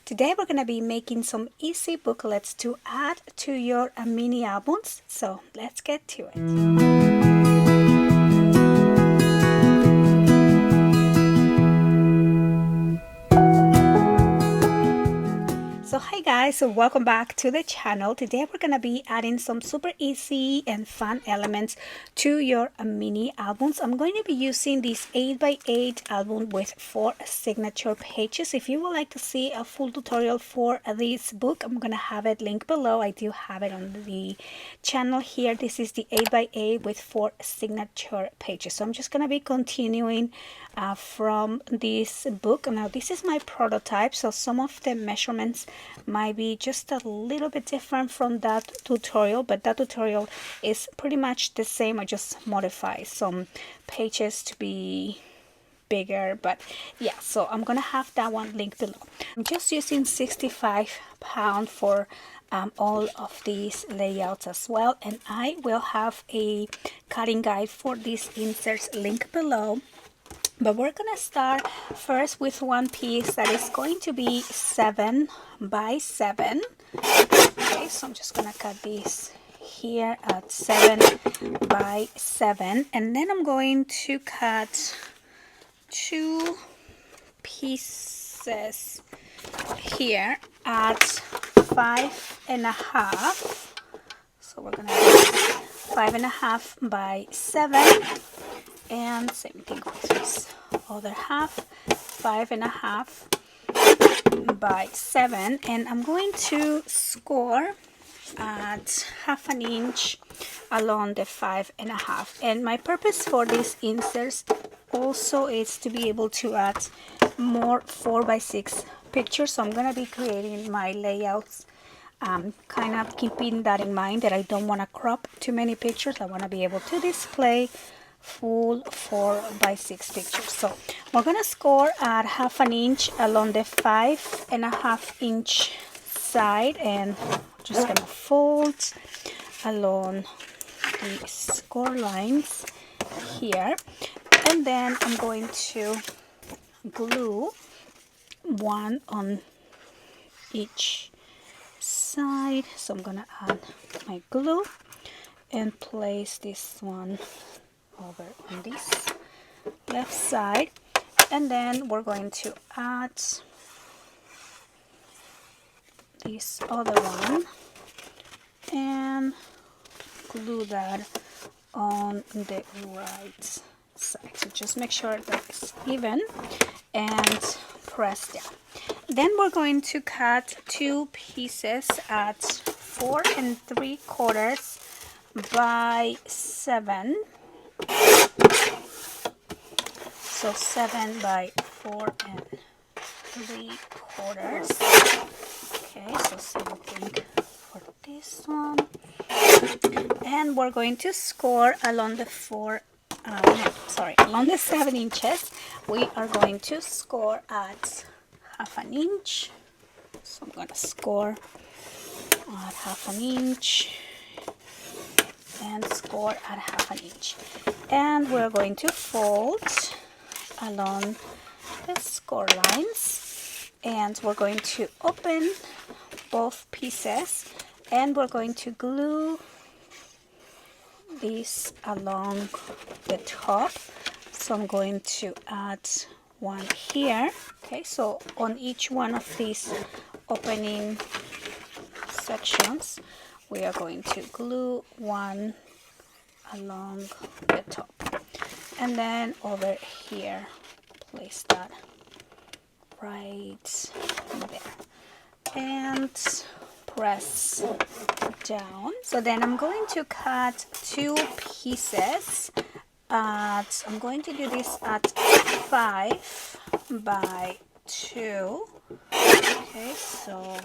Today we're going to be making some easy booklets to add to your mini albums. So let's get to it. So hi guys, so welcome back to the channel. Today we're going to be adding some super easy and fun elements to your mini albums. I'm going to be using this 8x8 album with 4 signature pages. If you would like to see a full tutorial for this book, I'm going to have it linked below. I do have it on the channel here. This is the 8x8 with 4 signature pages. So I'm just going to be continuing from this book. Now this is my prototype, so some of the measurements might be just a little bit different from that tutorial, but that tutorial is pretty much the same. I just modify some pages to be bigger, but yeah, so I'm gonna have that one linked below. I'm just using 65 pounds for all of these layouts as well, and I will have a cutting guide for these inserts linked below. But we're gonna start first with one piece that is going to be 7 by 7. Okay, so I'm just gonna cut this here at 7 by 7, and then I'm going to cut 2 pieces here at 5.5. So we're gonna do 5.5 by 7. And same thing with this other half, 5.5 by 7, and I'm going to score at 1/2 inch along the 5.5. And my purpose for these inserts also is to be able to add more 4x6 pictures. So I'm going to be creating my layouts kind of keeping that in mind, that I don't want to crop too many pictures. I want to be able to display full 4x6 pictures. So we're gonna score at 1/2 inch along the 5.5 inch side, and just gonna fold along the score lines here, and then I'm going to glue one on each side. So I'm gonna add my glue and place this one over on this left side, and then we're going to add this other one and glue that on the right side. So just make sure that it's even and press down. Then we're going to cut 2 pieces at 4 3/4 by 7. So 7 by 4 3/4. Okay, so same thing for this one. And we're going to score along the along the 7 inches. We are going to score at 1/2 inch. So I'm going to score at 1/2 inch and score at 1/2 inch. And we're going to fold along the score lines, and we're going to open both pieces, and we're going to glue this along the top. So I'm going to add one here. Okay, so on each one of these opening sections we are going to glue one along the top, and then over here place that right there and press down. So then I'm going to cut 2 pieces at, I'm going to do this at 5 by 2. Okay, so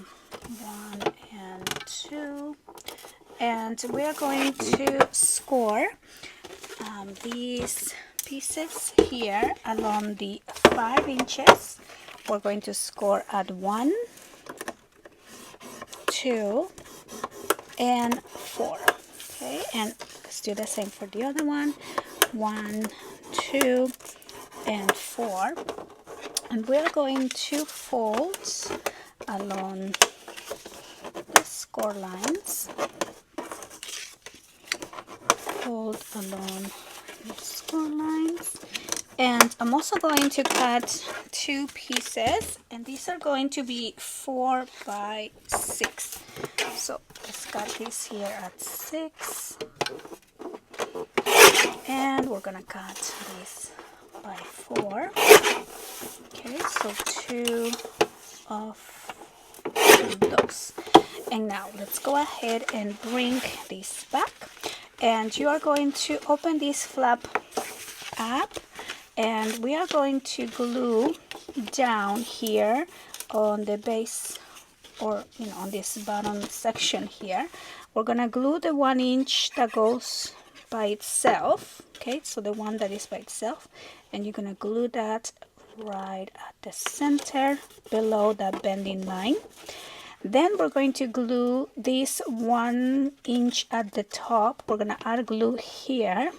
1 and 2, and we are going to score these pieces here along the 5 inches. We're going to score at 1, 2, and 4. Okay, and let's do the same for the other one. 1, 2, and 4. And we're going to fold along the score lines. Fold along the score lines. And I'm also going to cut 2 pieces, and these are going to be 4 by 6. So let's cut this here at 6, and we're gonna cut this by 4. Okay, so 2 of those. And now let's go ahead and bring this back, and you are going to open this flap up, and we are going to glue down here on the base, or on this bottom section here. We're gonna glue the 1 inch that goes by itself. Okay, so the one that is by itself, and you're gonna glue that right at the center below that bending line. Then we're going to glue this 1 inch at the top. We're gonna add glue here.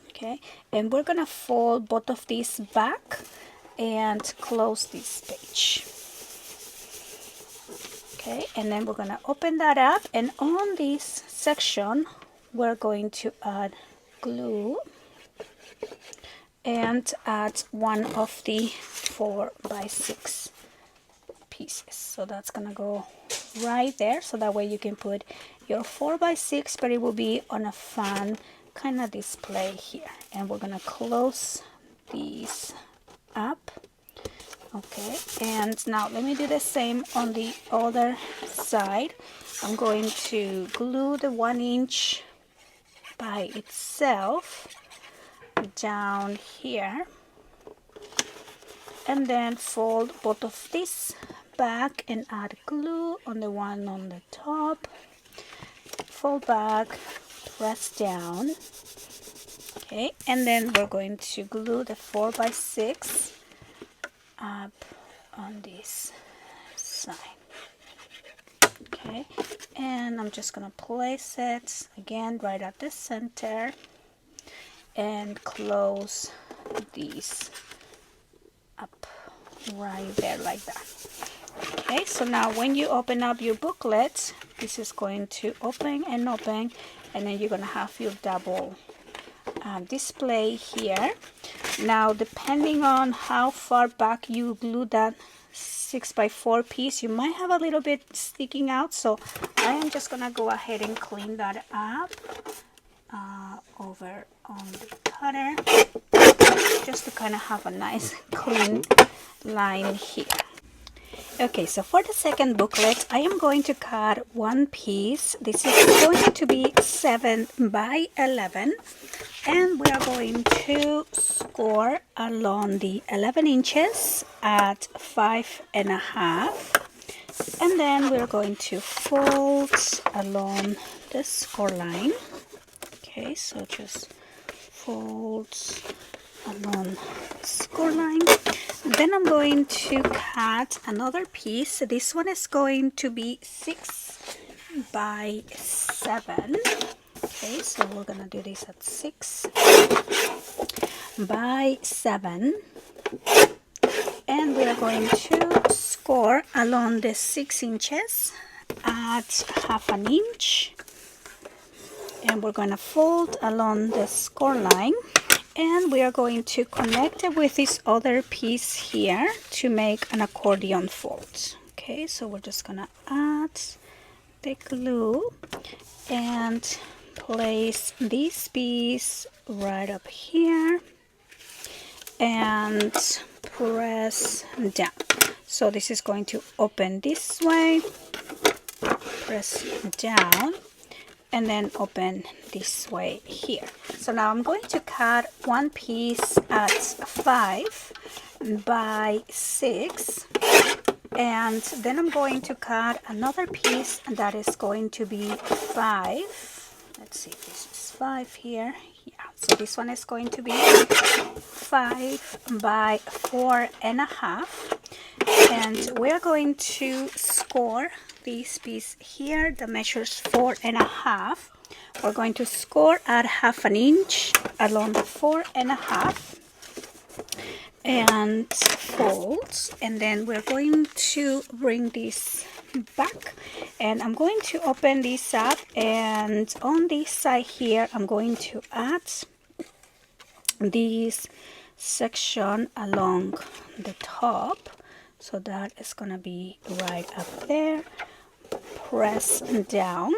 Okay, and we're gonna fold both of these back and close this page. Okay, and then we're gonna open that up, and on this section we're going to add glue and add one of the 4 by 6 pieces. So that's gonna go right there, so that way you can put your 4 by 6, but it will be on a fun kind of display here. And we're gonna close these up. Okay, and now let me do the same on the other side. I'm going to glue the 1 inch by itself down here, and then fold both of these back and add glue on the one on the top. Fold back, press down. Okay, and then we're going to glue the 4 by 6 up on this side. Okay, and I'm just gonna place it again right at the center and close these up right there like that. Okay, so now when you open up your booklet, this is going to open, and then you're gonna have your double display here. Now, depending on how far back you glue that 6 by 4 piece, you might have a little bit sticking out, so I am just gonna go ahead and clean that up over on the cutter, just to kind of have a nice clean line here. Okay, so for the second booklet, I am going to cut 1 piece. This is going to be 7 by 11, and we are going to score along the 11 inches at 5.5, and then we're going to fold along the score line. Okay, so just fold along the score line. Then I'm going to cut another piece. This one is going to be 6 by 7. Okay, so we're gonna do this at 6 by 7, and we are going to score along the 6 inches at 1/2 inch, and we're gonna fold along the score line, and we are going to connect it with this other piece here to make an accordion fold. Okay, so we're just gonna add the glue and place this piece right up here and press down. So this is going to open this way, press down, and then open this way here. So now I'm going to cut 1 piece at 5 by 6, and then I'm going to cut another piece that is going to be 5. Let's see, this is 5 here. Yeah, so this one is going to be 5 by 4.5, and we're going to score this piece here that measures 4.5. We're going to score at 1/2 inch along the 4.5, and fold, and then we're going to bring this back, and I'm going to open this up, and on this side here I'm going to add this section along the top, so that is gonna be right up there. Press down,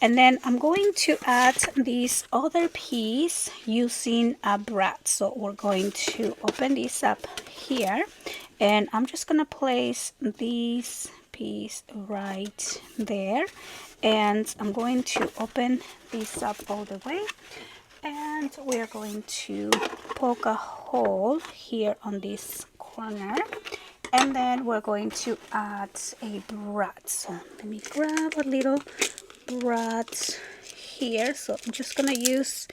and then I'm going to add this other piece using a brad. So we're going to open this up here, and I'm just gonna place this piece right there, and I'm going to open this up all the way, and we're going to poke a hole here on this corner, and then we're going to add a brad. So let me grab a little brad here. So I'm just gonna use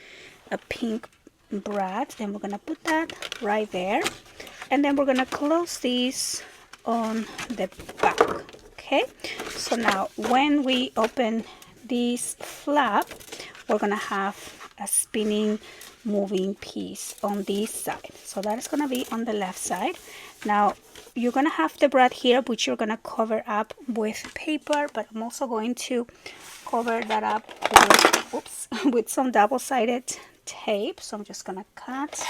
a pink brad, and we're gonna put that right there, and then we're gonna close these on the back. Okay, so now when we open this flap, we're gonna have a spinning moving piece on this side, so that is gonna be on the left side. Now you're gonna have the brad here, which you're gonna cover up with paper, but I'm also going to cover that up with, oops, with some double-sided tape. So I'm just gonna cut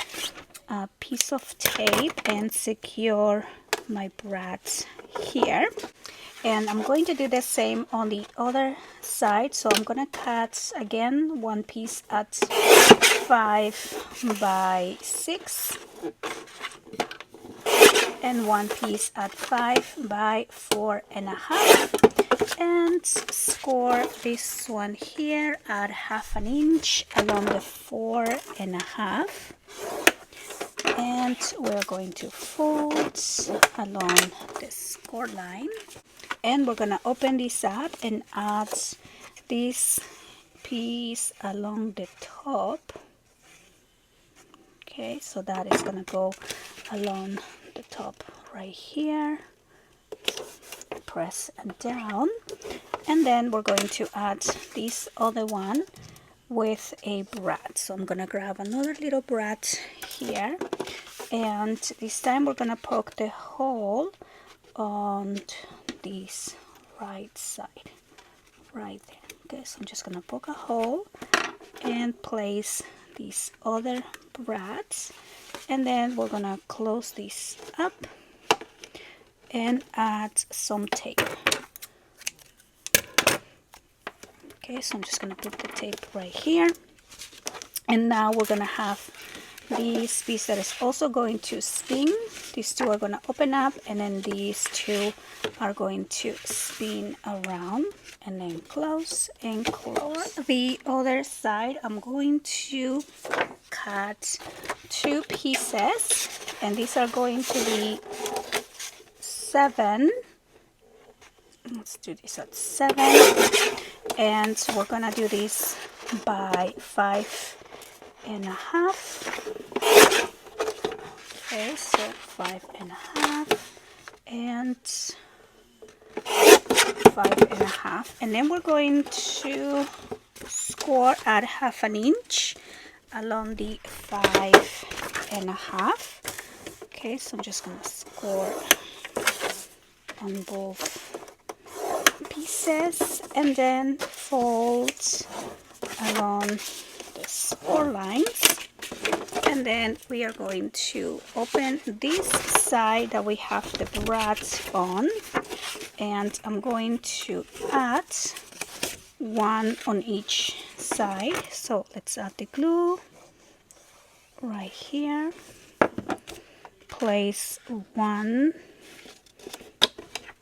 a piece of tape and secure my brad here, and I'm going to do the same on the other side. So I'm gonna cut again one piece at 5 by 6 and one piece at 5 by 4.5, and score this one here at 1/2 inch along the 4.5, and we're going to fold along the score line, and we're gonna open this up and add this piece along the top. Okay, so that is gonna go along the top right here. Press down, and then we're going to add this other one with a brad. So I'm gonna grab another little brad here, and this time we're gonna poke the hole on this right side right there. Okay, so I'm just gonna poke a hole and place these other brads, and then we're gonna close this up and add some tape. Okay, so I'm just gonna put the tape right here, and now we're gonna have this piece that is also going to spin. These two are gonna open up, and then these two are going to spin around and then close and close. The other side, I'm going to cut 2 pieces, and these are going to be 7. Let's do this at 7, and we're gonna do this by 5.5. Okay, so 5.5 and 5.5, and then we're going to score at 1/2 inch along the 5.5. Okay, so I'm just gonna score on both pieces, and then fold along the score lines, and then we are going to open this side that we have the brads on, and I'm going to add one on each side. So let's add the glue right here, place one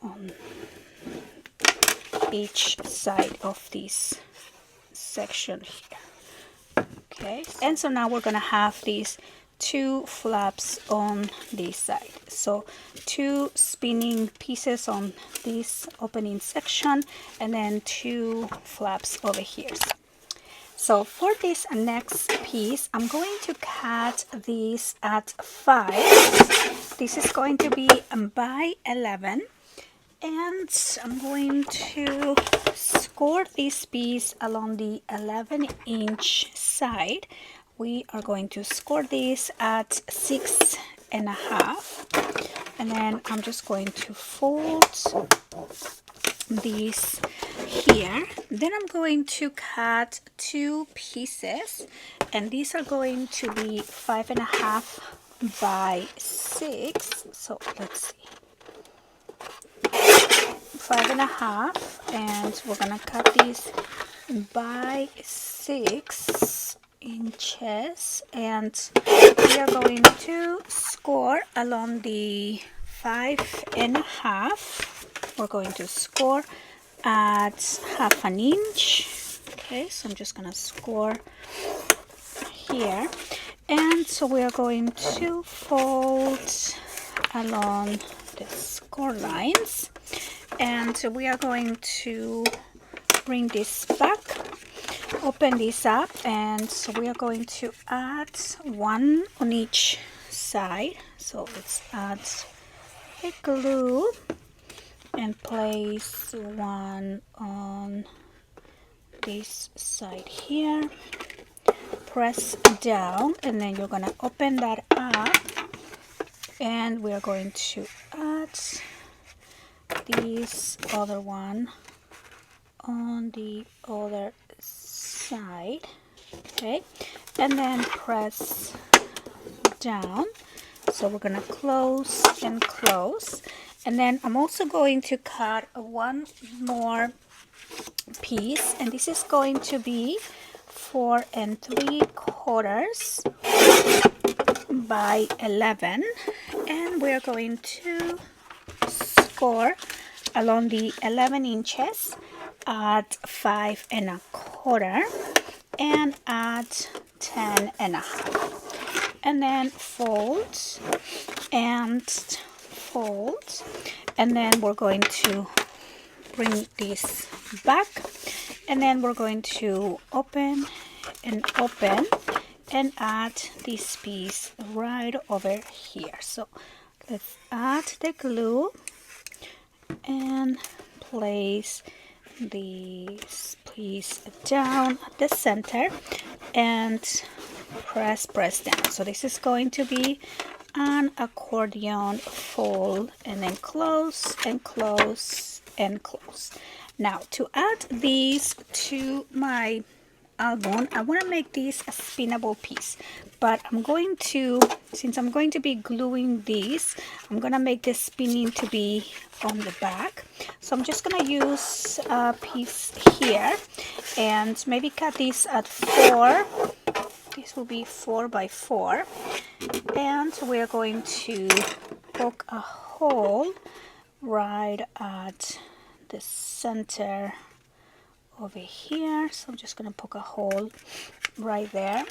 on each side of this section here. Okay, and so now we're gonna have these 2 flaps on this side, so 2 spinning pieces on this opening section, and then 2 flaps over here. So for this next piece, I'm going to cut this at 5. This is going to be by 11, and I'm going to score this piece along the 11-inch side. We are going to score this at 6 5.5, and then I'm just going to fold these here. Then I'm going to cut 2 pieces, and these are going to be 5.5 by 6. So let's see, 5.5, and we're gonna cut these by 6 inches, and we are going to score along the 5.5. We're going to score at 1/2 inch. Okay, so I'm just gonna score here, and so we are going to fold along the score lines, and we are going to bring this back, open this up, and so we are going to add 1 on each side. So let's add a glue and place 1 on this side here, press down, and then you're gonna open that up, and we are going to add this other one on the other side. Okay, and then press down. So we're gonna close and close, and then I'm also going to cut 1 more piece, and this is going to be 4 3/4 by 11, and we're going to score along the 11 inches at 5.25 and at 10.5, and then fold and fold, and then we're going to bring this back, and then we're going to open and open and add this piece right over here. So let's add the glue and place this piece down at the center and press down. So this is going to be an accordion fold, and then close and close and close. Now to add these to my album, I want to make this a spinnable piece, but I'm going to, since I'm going to be gluing these, I'm going to make the spinning to be on the back. So I'm just going to use a piece here and maybe cut this at 4. This will be 4 by 4, and we're going to poke a hole right at the center over here. So I'm just going to poke a hole right there,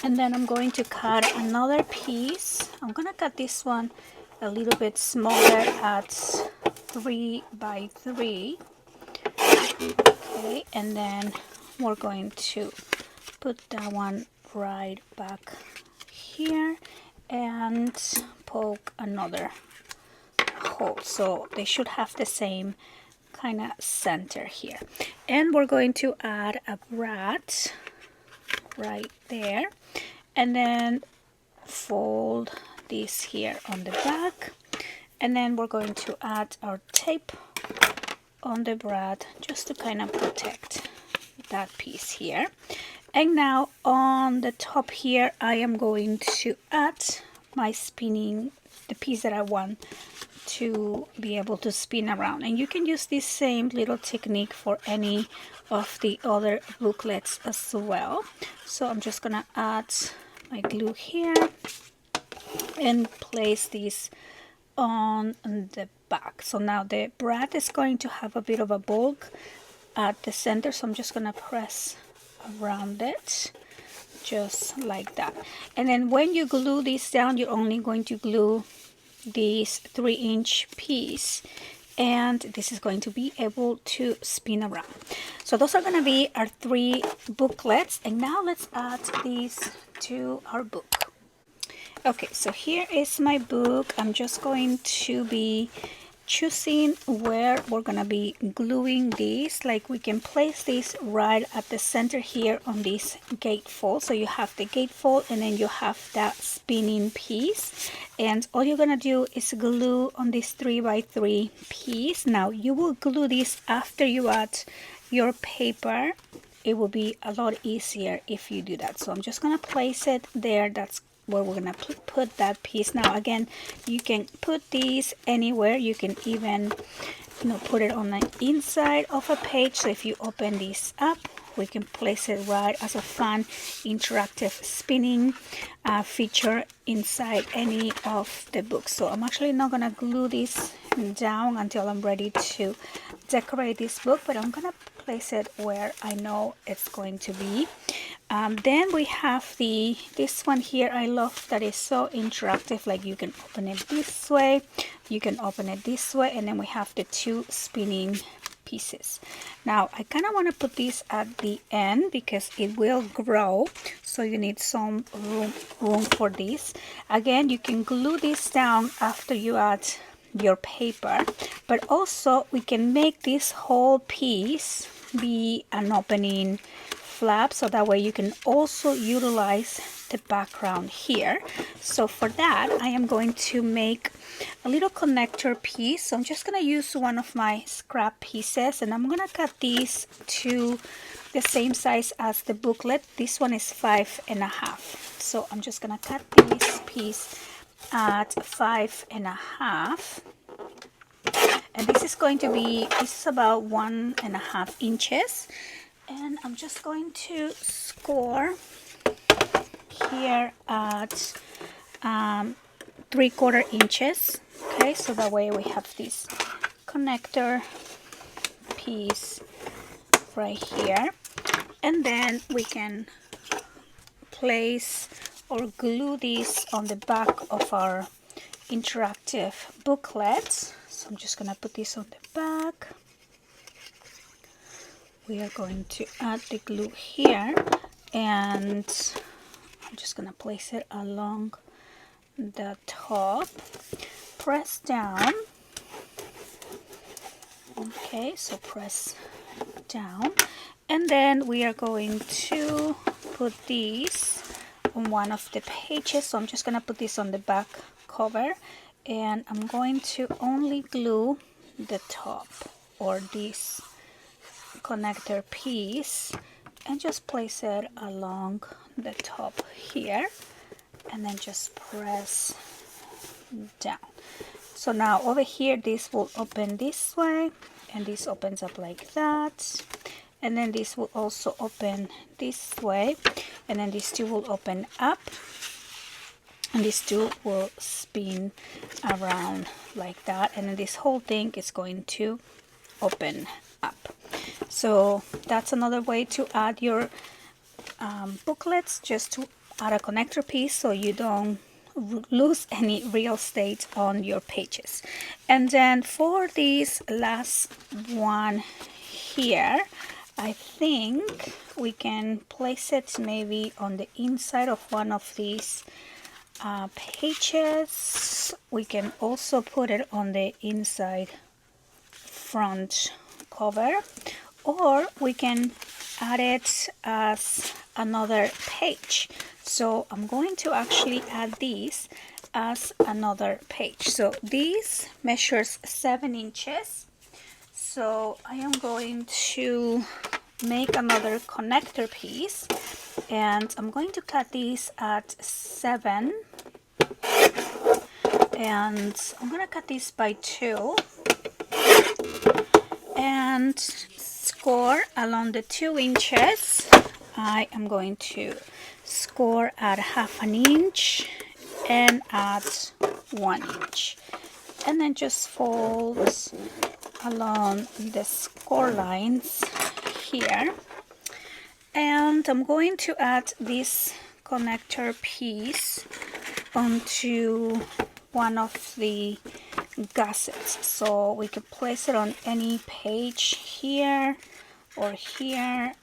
and then I'm going to cut another piece. I'm going to cut this one a little bit smaller at 3 by 3. Okay, and then we're going to put that one right back here and poke another hole, so they should have the same kind of center here. And we're going to add a brad right there, and then fold this here on the back, and then we're going to add our tape on the brad just to kind of protect that piece here. And now on the top here I am going to add my spinning, the piece that I want to be able to spin around, and you can use this same little technique for any of the other booklets as well. So I'm just gonna add my glue here and place this on the back. So now the brad is going to have a bit of a bulk at the center, so I'm just gonna press around it just like that. And then when you glue this down, you're only going to glue this 3-inch piece, and this is going to be able to spin around. So those are going to be our 3 booklets, and now let's add these to our book. Okay, so here is my book. I'm just going to be choosing where we're gonna be gluing these. Like we can place this right at the center here on this gatefold. So you have the gatefold and then you have that spinning piece, and all you're gonna do is glue on this 3x3 piece. Now you will glue this after you add your paper. It will be a lot easier if you do that. So I'm just gonna place it there. That's where we're gonna put that piece. Now again, you can put these anywhere. You can even, you know, put it on the inside of a page. So if you open this up, we can place it right as a fun interactive spinning feature inside any of the books. So I'm actually not gonna glue this down until I'm ready to decorate this book, but I'm gonna place it where I know it's going to be. Then we have this one here. I love that it's so interactive. Like you can open it this way, you can open it this way, and then we have the two spinning pieces. Now I kind of want to put this at the end because it will grow, so you need some room for this. Again, you can glue this down after you add your paper, but also we can make this whole piece be an opening flap, so that way you can also utilize the background here. So for that, I am going to make a little connector piece. So I'm just going to use one of my scrap pieces, and I'm going to cut these to the same size as the booklet. This one is 5.5. So I'm just going to cut this piece at 5.5. And this is going to be, this is about 1.5 inches. And I'm just going to score here at 3/4 inches. Okay, so that way we have this connector piece right here. And then we can place or glue this on the back of our interactive booklet. So I'm just going to put this on the back. We are going to add the glue here, and I'm just going to place it along the top. Press down. Okay, so press down. And then we are going to put these on one of the pages. So I'm just going to put this on the back cover, and I'm going to only glue the top, or this connector piece, and just place it along the top here, and then just press down. So now over here, this will open this way, and this opens up like that, and then this will also open this way, and then these two will open up, and these two will spin around like that, and then this whole thing is going to open up. So that's another way to add your booklets, just to add a connector piece so you don't lose any real estate on your pages. And then for this last one here, I think we can place it maybe on the inside of one of these pages. We can also put it on the inside front cover, or we can add it as another page. So I'm going to actually add these as another page. So this measures 7 inches. So I am going to make another connector piece, and I'm going to cut these at 7, and I'm going to cut this by 2 and score along the 2 inches. I am going to score at 1/2 inch and at 1 inch, and then just fold along the score lines here. And I'm going to add this connector piece onto one of the gussets, so we can place it on any page here or here.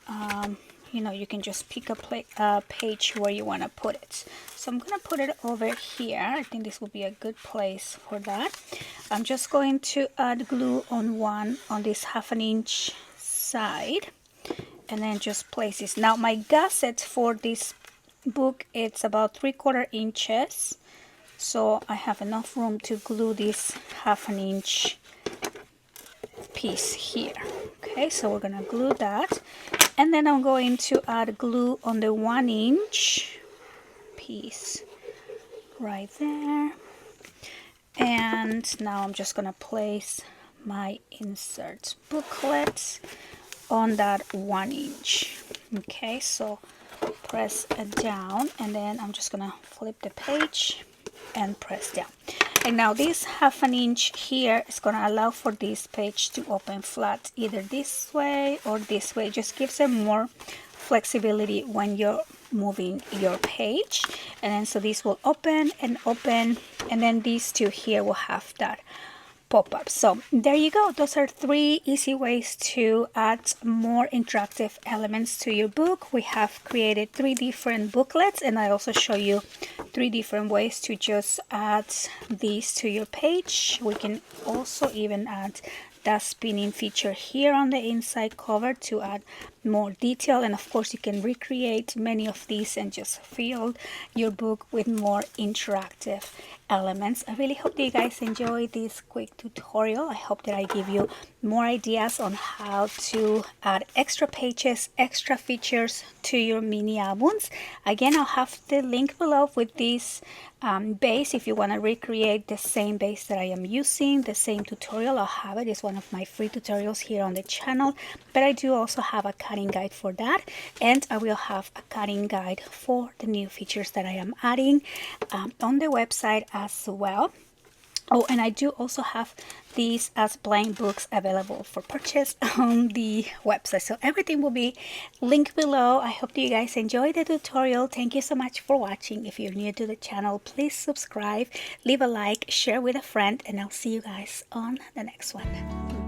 you know, you can just pick a page where you want to put it. So I'm going to put it over here. I think this will be a good place for that. I'm just going to add glue on this 1/2 inch side, and then just place this. Now my gusset for this book, it's about 3/4 inches, so I have enough room to glue this 1/2 inch piece here. Okay, so we're gonna glue that, and then I'm going to add glue on the 1 inch piece right there. And now I'm just gonna place my insert booklet on that 1 inch. Okay, so press it down, and then I'm just gonna flip the page and press down. And now this 1/2 inch here is gonna allow for this page to open flat, either this way or this way. It just gives it more flexibility when you're moving your page. And then so this will open and open, and then these two here will have that pop-up. So there you go. Those are 3 easy ways to add more interactive elements to your book. We have created 3 different booklets, and I also show you 3 different ways to just add these to your page. We can also even add that spinning feature here on the inside cover to add more detail, and of course you can recreate many of these and just fill your book with more interactive elements. I really hope that you guys enjoy this quick tutorial. I hope that I give you more ideas on how to add extra pages, extra features to your mini albums. Again, I'll have the link below with this base. If you want to recreate the same base that I am using, the same tutorial, I'll have it. It's one of my free tutorials here on the channel, but I do also have a cutting guide for that, and I will have a cutting guide for the new features that I am adding on the website as well. Oh, and I do also have these as blind books available for purchase on the website. So everything will be linked below. I hope that you guys enjoyed the tutorial. Thank you so much for watching. If you're new to the channel, please subscribe, leave a like, share with a friend, and I'll see you guys on the next one.